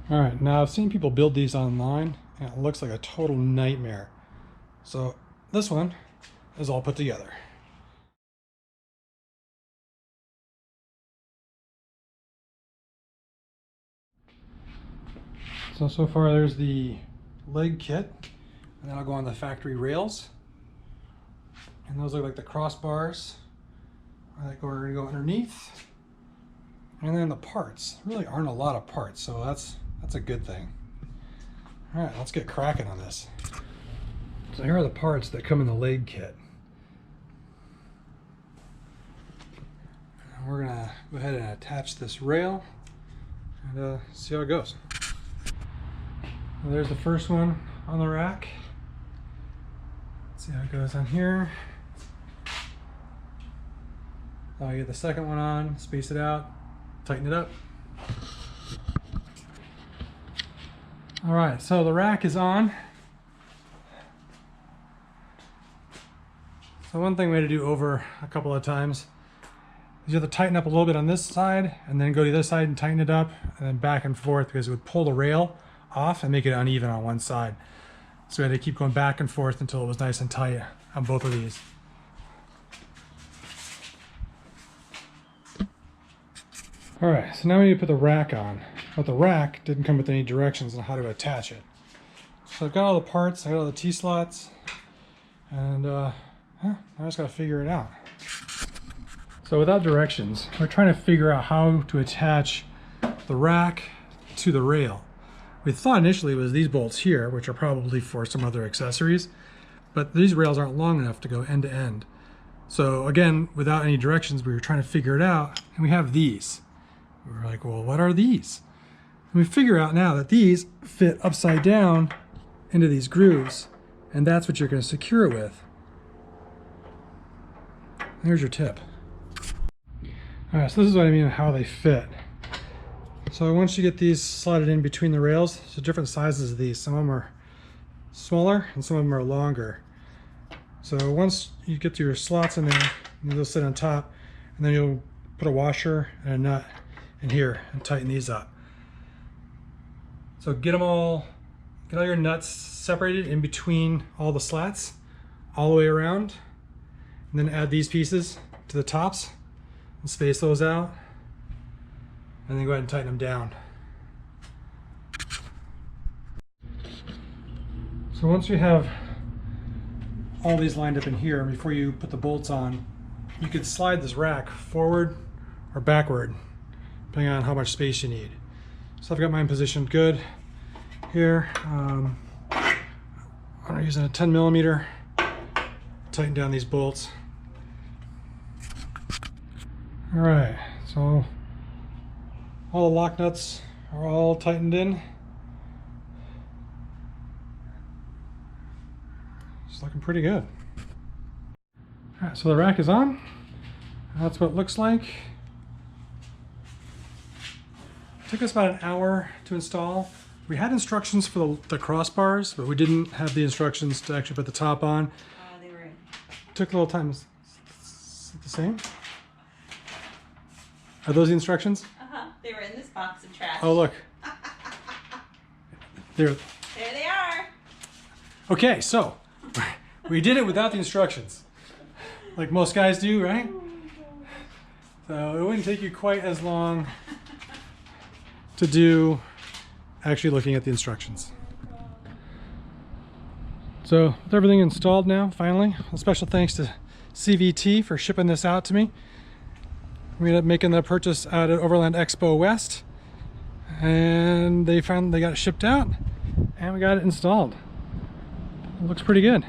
All right, now I've seen people build these online and it looks like a total nightmare. So this one is all put together. So far there's the leg kit, and then I'll go on the factory rails. And those look like the crossbars that are going to go underneath. And then the parts really aren't a lot of parts, so that's a good thing. All right, let's get cracking on this. So here are the parts that come in the leg kit. And we're gonna go ahead and attach this rail and see how it goes. Well, there's the first one on the rack. Let's see how it goes on here. I'll get the second one on, space it out, tighten it up. All right, so the rack is on. So one thing we had to do over a couple of times is you have to tighten up a little bit on this side and then go to the other side and tighten it up and then back and forth, because it would pull the rail off and make it uneven on one side. So we had to keep going back and forth until it was nice and tight on both of these. All right, so now we need to put the rack on, but the rack didn't come with any directions on how to attach it. So I've got all the parts, I got all the T-slots, and I just gotta figure it out. So without directions, we're trying to figure out how to attach the rack to the rail. We thought initially it was these bolts here, which are probably for some other accessories, but these rails aren't long enough to go end to end. So again, without any directions, we were trying to figure it out, and we have these. We were like, well, what are these? And we figure out now that these fit upside down into these grooves, and that's what you're going to secure it with. There's your tip. All right, so this is what I mean how they fit. So once you get these slotted in between the rails, so different sizes of these. Some of them are smaller and some of them are longer. So once you get your slots in there, they'll sit on top, and then you'll put a washer and a nut in here and tighten these up. So get all your nuts separated in between all the slats, all the way around, and then add these pieces to the tops and space those out, and then go ahead and tighten them down. So once you have all these lined up in here, before you put the bolts on, you could slide this rack forward or backward, depending on how much space you need. So I've got mine positioned good here. I'm using a 10mm, tighten down these bolts. All right, so all the lock nuts are all tightened in. It's looking pretty good. All right, so the rack is on. That's what it looks like. It took us about an hour to install. We had instructions for the crossbars, but we didn't have the instructions to actually put the top on. They were in. Took a little time. Is it the same? Are those the instructions? They were in this box of trash. Oh, look. There They are. Okay, so we did it without the instructions, like most guys do, right? So it wouldn't take you quite as long to do actually looking at the instructions. So with everything installed now, finally, a special thanks to CVT for shipping this out to me. We ended up making the purchase out at Overland Expo West, and they got it shipped out and we got it installed. It looks pretty good.